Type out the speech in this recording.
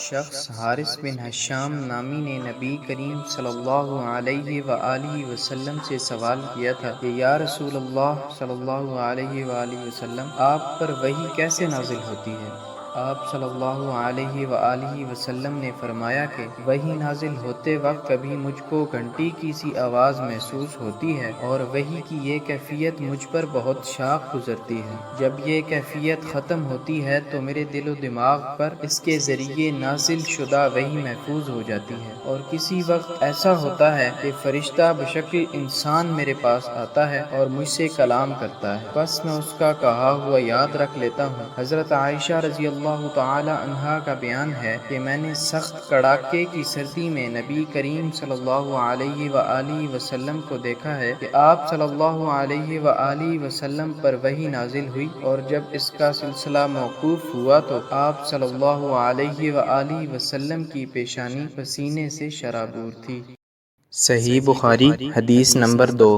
شخص حارث بن حشام نامی نے نبی کریم صلی اللہ علیہ وآلہ وسلم سے سوال کیا تھا کہ یا رسول اللہ صلی اللہ علیہ وآلہ وسلم، آپ پر وحی کیسے نازل ہوتی ہے؟ آپ صلی اللہ علیہ وآلہ وسلم نے فرمایا کہ وحی نازل ہوتے وقت کبھی مجھ کو گھنٹی کی سی آواز محسوس ہوتی ہے اور وحی کی یہ کیفیت مجھ پر بہت شاق گزرتی ہے۔ جب یہ کیفیت ختم ہوتی ہے تو میرے دل و دماغ پر اس کے ذریعے نازل شدہ وحی محفوظ ہو جاتی ہے، اور کسی وقت ایسا ہوتا ہے کہ فرشتہ بشکل انسان میرے پاس آتا ہے اور مجھ سے کلام کرتا ہے، بس میں اس کا کہا ہوا یاد رکھ لیتا ہوں۔ حضرت عائشہ رضی اللہ تعالی عنہا کا بیان ہے کہ میں نے سخت کڑاکے کی سردی میں نبی کریم صلی اللہ علیہ وآلہ وسلم کو دیکھا ہے کہ آپ صلی اللہ علیہ وآلہ وسلم پر وحی نازل ہوئی، اور جب اس کا سلسلہ موقوف ہوا تو آپ صلی اللہ علیہ وآلہ وسلم کی پیشانی پسینے سے شرابور تھی۔ صحیح بخاری حدیث نمبر 2۔